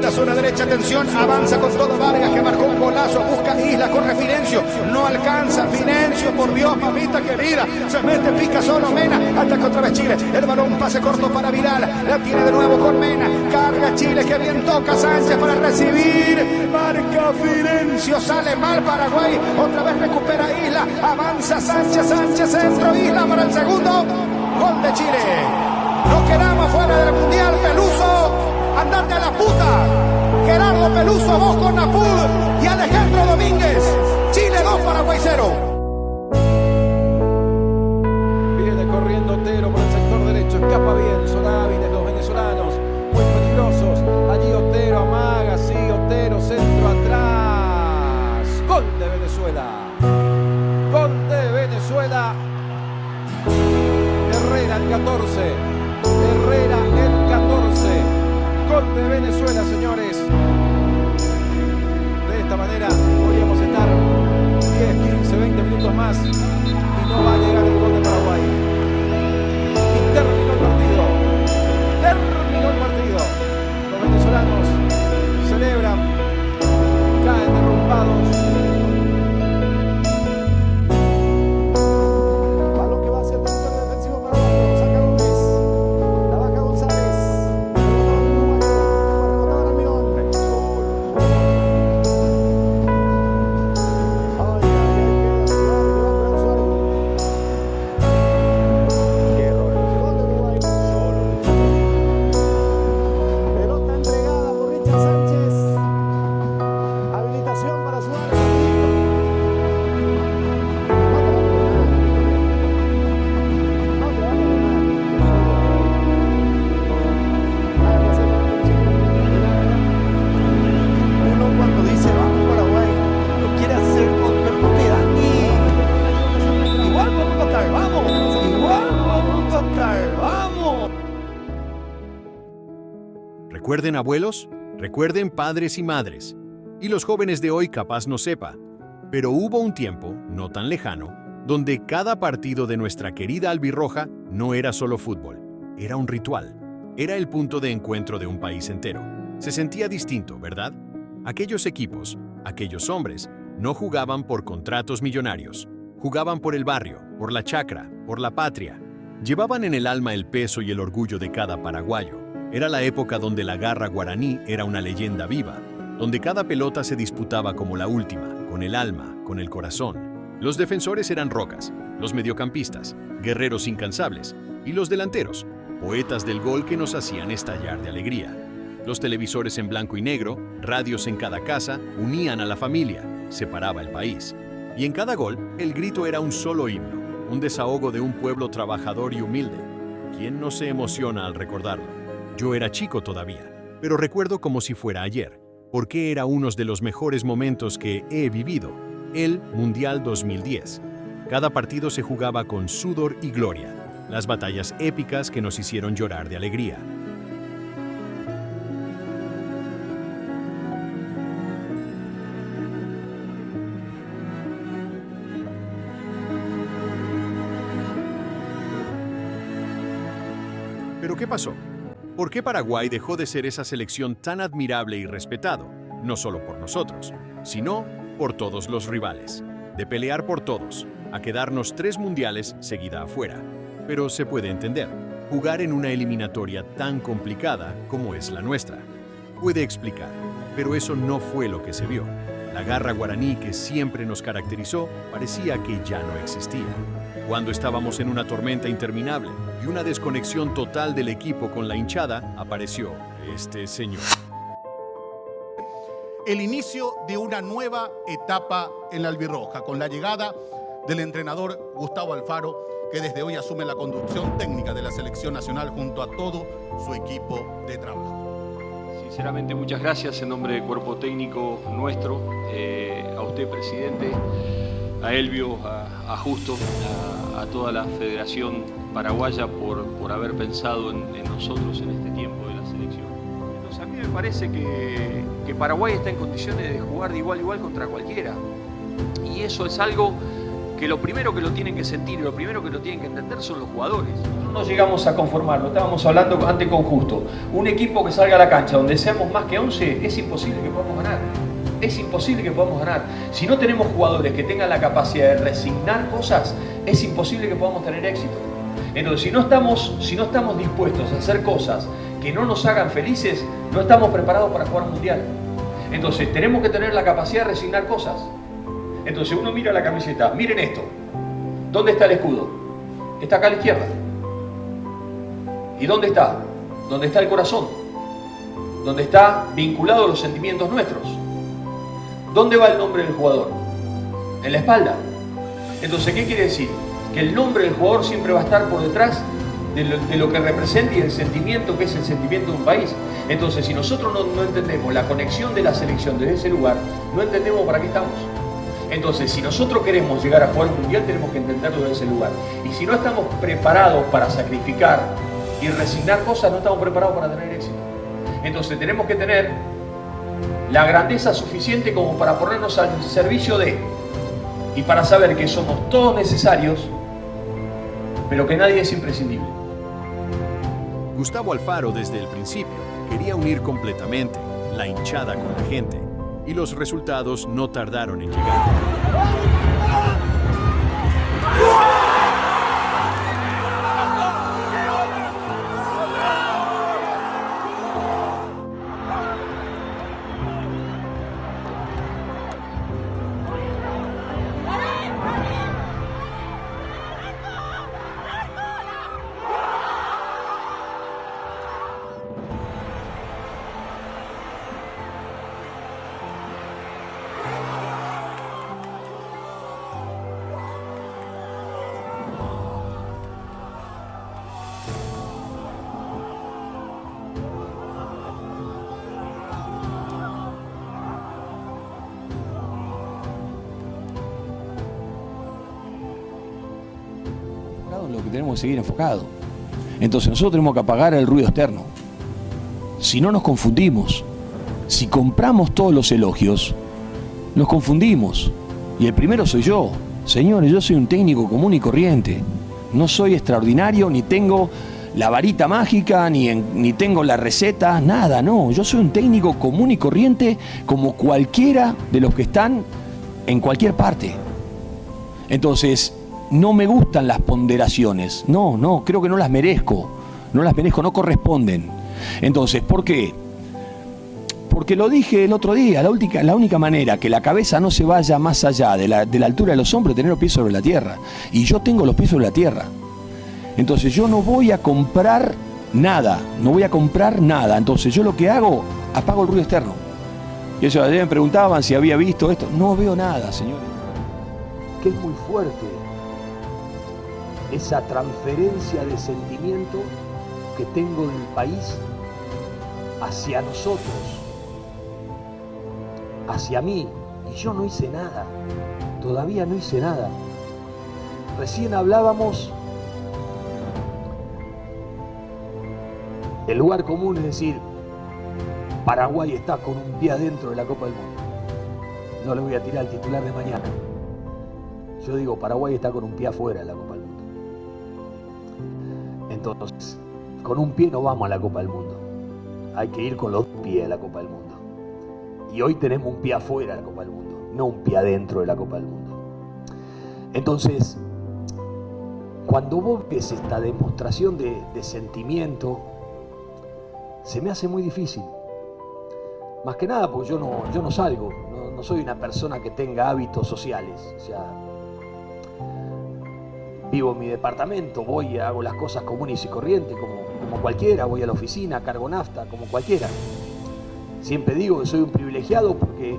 la zona derecha, atención, avanza con todo Vargas que marcó un golazo, busca Isla, corre Financio, no alcanza Financio, por Dios, mamita querida, se mete, pica solo Mena, ataca otra vez Chile, el balón pase corto para Vidal, la tiene de nuevo con Mena, carga Chile, que bien toca Sánchez para recibir, marca Financio, sale mal Paraguay, otra vez recupera Isla, avanza Sánchez, centro, Isla para el segundo, gol de Chile. Nos quedamos fuera del Mundial, Peluso, andate a la puta. Gerardo Peluso, vos con Napul y Alejandro Domínguez. Chile 2, Paraguay 0. Viene corriendo Otero por el sector derecho, escapa bien, son hábiles los venezolanos, muy peligrosos. Allí Otero amaga, sí, Otero, centro atrás. Gol de Venezuela. Gol de Venezuela. Herrera el 14. Herrera el 14. Gol de Venezuela, señores. De esta manera podríamos estar 10, 15, 20 minutos más y no va a llegar el gol de Paraguay. Y terminó el partido. Terminó el partido. Los venezolanos celebran, caen derrumbados. Recuerden, abuelos, recuerden, padres y madres, y los jóvenes de hoy capaz no sepa, pero hubo un tiempo, no tan lejano, donde cada partido de nuestra querida albirroja no era solo fútbol, era un ritual, era el punto de encuentro de un país entero. Se sentía distinto, ¿verdad? Aquellos equipos, aquellos hombres, no jugaban por contratos millonarios, jugaban por el barrio, por la chacra, por la patria. Llevaban en el alma el peso y el orgullo de cada paraguayo. Era la época donde la garra guaraní era una leyenda viva, donde cada pelota se disputaba como la última, con el alma, con el corazón. Los defensores eran rocas, los mediocampistas, guerreros incansables, y los delanteros, poetas del gol que nos hacían estallar de alegría. Los televisores en blanco y negro, radios en cada casa, unían a la familia, separaba el país. Y en cada gol, el grito era un solo himno, un desahogo de un pueblo trabajador y humilde. ¿Quién no se emociona al recordarlo? Yo era chico todavía, pero recuerdo como si fuera ayer, porque era uno de los mejores momentos que he vivido, el Mundial 2010. Cada partido se jugaba con sudor y gloria, las batallas épicas que nos hicieron llorar de alegría. ¿Pero qué pasó? ¿Por qué Paraguay dejó de ser esa selección tan admirable y respetado, no solo por nosotros, sino por todos los rivales? De pelear por todos, a quedarnos 3 mundiales seguida afuera. Pero se puede entender, jugar en una eliminatoria tan complicada como es la nuestra. Puede explicar, pero eso no fue lo que se vio. La garra guaraní que siempre nos caracterizó parecía que ya no existía. Cuando estábamos en una tormenta interminable y una desconexión total del equipo con la hinchada, apareció este señor. El inicio de una nueva etapa en la albirroja, con la llegada del entrenador Gustavo Alfaro, que desde hoy asume la conducción técnica de la selección nacional junto a todo su equipo de trabajo. Sinceramente, muchas gracias en nombre del cuerpo técnico nuestro, a usted, presidente, a Elvio, a Justo, a toda la Federación Paraguaya por haber pensado en nosotros en este tiempo de la selección. Entonces, a mí me parece que Paraguay está en condiciones de jugar de igual a igual contra cualquiera. Y eso es algo que lo primero que lo tienen que sentir y lo primero que lo tienen que entender son los jugadores. No llegamos a conformarlo, estábamos hablando antes con Justo. Un equipo que salga a la cancha donde seamos más que 11, es imposible que podamos ganar. Es imposible que podamos ganar. Si no tenemos jugadores que tengan la capacidad de resignar cosas, es imposible que podamos tener éxito. Entonces, si no estamos dispuestos a hacer cosas que no nos hagan felices, no estamos preparados para jugar un mundial. Entonces, tenemos que tener la capacidad de resignar cosas. Entonces, uno mira la camiseta, miren esto. ¿Dónde está el escudo? Está acá a la izquierda. ¿Y dónde está? ¿Dónde está el corazón? ¿Dónde está vinculado a los sentimientos nuestros? ¿Dónde va el nombre del jugador? En la espalda. Entonces, ¿qué quiere decir? Que el nombre del jugador siempre va a estar por detrás de lo que representa y el sentimiento que es el sentimiento de un país. Entonces, si nosotros no entendemos la conexión de la selección desde ese lugar, no entendemos para qué estamos. Entonces, si nosotros queremos llegar a jugar un mundial, tenemos que entenderlo desde ese lugar. Y si no estamos preparados para sacrificar y resignar cosas, no estamos preparados para tener éxito. Entonces, tenemos que tener la grandeza suficiente como para ponernos al servicio de, y para saber que somos todos necesarios, pero que nadie es imprescindible. Gustavo Alfaro desde el principio quería unir completamente la hinchada con la gente, y los resultados no tardaron en llegar. Lo que tenemos que seguir enfocado. Entonces nosotros tenemos que apagar el ruido externo. Si no nos confundimos, si compramos todos los elogios, nos confundimos. Y el primero soy yo. Señores, yo soy un técnico común y corriente. No soy extraordinario, ni tengo la varita mágica, ni tengo la receta, nada, no. Yo soy un técnico común y corriente como cualquiera de los que están en cualquier parte. Entonces, no me gustan las ponderaciones, no, creo que no las merezco, no corresponden. Entonces, ¿por qué? Porque lo dije el otro día, la única manera que la cabeza no se vaya más allá de la altura de los hombros es tener los pies sobre la tierra. Y yo tengo los pies sobre la tierra. Entonces yo no voy a comprar nada, Entonces yo lo que hago, apago el ruido externo. Y eso, ayer me preguntaban si había visto esto. No veo nada, señores. Que es muy fuerte esa transferencia de sentimiento que tengo del país hacia nosotros, hacia mí, y yo no hice nada, todavía no hice nada. Recién hablábamos, el lugar común es decir, Paraguay está con un pie adentro de la Copa del Mundo. No le voy a tirar el titular de mañana. Yo digo, Paraguay está con un pie afuera de la Copa del Mundo. Entonces, con un pie no vamos a la Copa del Mundo. Hay que ir con los pies a la Copa del Mundo. Y hoy tenemos un pie afuera de la Copa del Mundo, no un pie adentro de la Copa del Mundo. Entonces, cuando vos ves esta demostración de sentimiento, se me hace muy difícil. Más que nada porque yo no salgo, no soy una persona que tenga hábitos sociales. O sea, vivo en mi departamento, voy, hago las cosas comunes y corrientes como cualquiera, voy a la oficina, cargo nafta, como cualquiera. Siempre digo que soy un privilegiado porque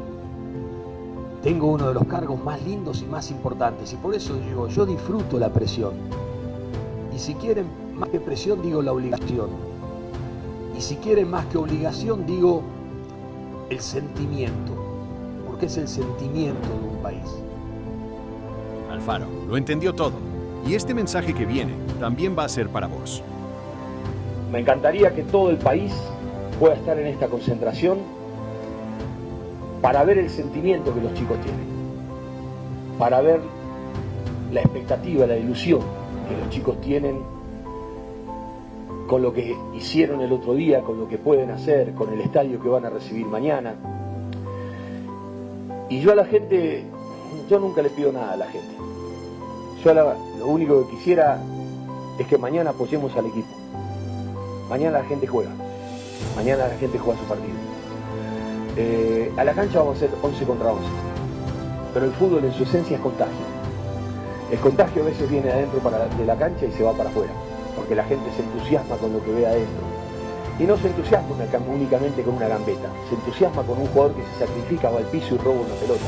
tengo uno de los cargos más lindos y más importantes. Y por eso digo, yo disfruto la presión. Y si quieren más que presión, digo la obligación. Y si quieren más que obligación, digo el sentimiento. Porque es el sentimiento de un país. Alfaro lo entendió todo. Y este mensaje que viene también va a ser para vos. Me encantaría que todo el país pueda estar en esta concentración para ver el sentimiento que los chicos tienen, para ver la expectativa, la ilusión que los chicos tienen con lo que hicieron el otro día, con lo que pueden hacer, con el estadio que van a recibir mañana. Y yo a la gente, yo nunca le pido nada a la gente. Yo lo único que quisiera es que mañana apoyemos al equipo. Mañana la gente juega. Mañana la gente juega su partido. A la cancha vamos a ser 11 contra 11. Pero el fútbol en su esencia es contagio. El contagio a veces viene adentro de la cancha y se va para afuera. Porque la gente se entusiasma con lo que ve adentro. Y no se entusiasma únicamente con una gambeta. Se entusiasma con un jugador que se sacrifica, va al piso y roba una pelota.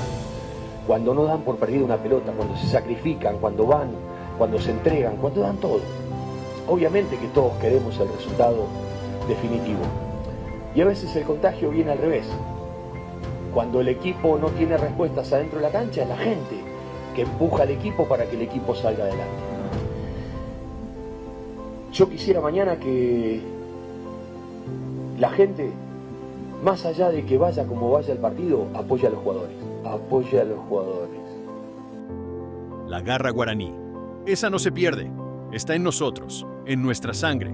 Cuando no dan por perdida una pelota, cuando se sacrifican, cuando van, cuando se entregan, cuando dan todo. Obviamente que todos queremos el resultado definitivo. Y a veces el contagio viene al revés. Cuando el equipo no tiene respuestas adentro de la cancha, es la gente que empuja al equipo para que el equipo salga adelante. Yo quisiera mañana que la gente, más allá de que vaya como vaya el partido, apoye a los jugadores. Apoye a los jugadores. La garra guaraní. Esa no se pierde. Está en nosotros, en nuestra sangre.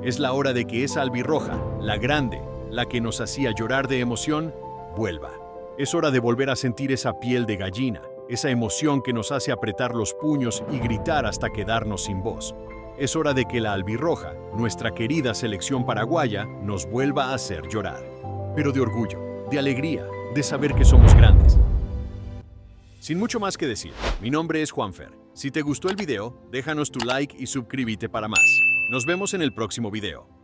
Es la hora de que esa albirroja, la grande, la que nos hacía llorar de emoción, vuelva. Es hora de volver a sentir esa piel de gallina, esa emoción que nos hace apretar los puños y gritar hasta quedarnos sin voz. Es hora de que la albirroja, nuestra querida selección paraguaya, nos vuelva a hacer llorar. Pero de orgullo, de alegría, de saber que somos grandes. Sin mucho más que decir, mi nombre es Juanfer. Si te gustó el video, déjanos tu like y suscríbete para más. Nos vemos en el próximo video.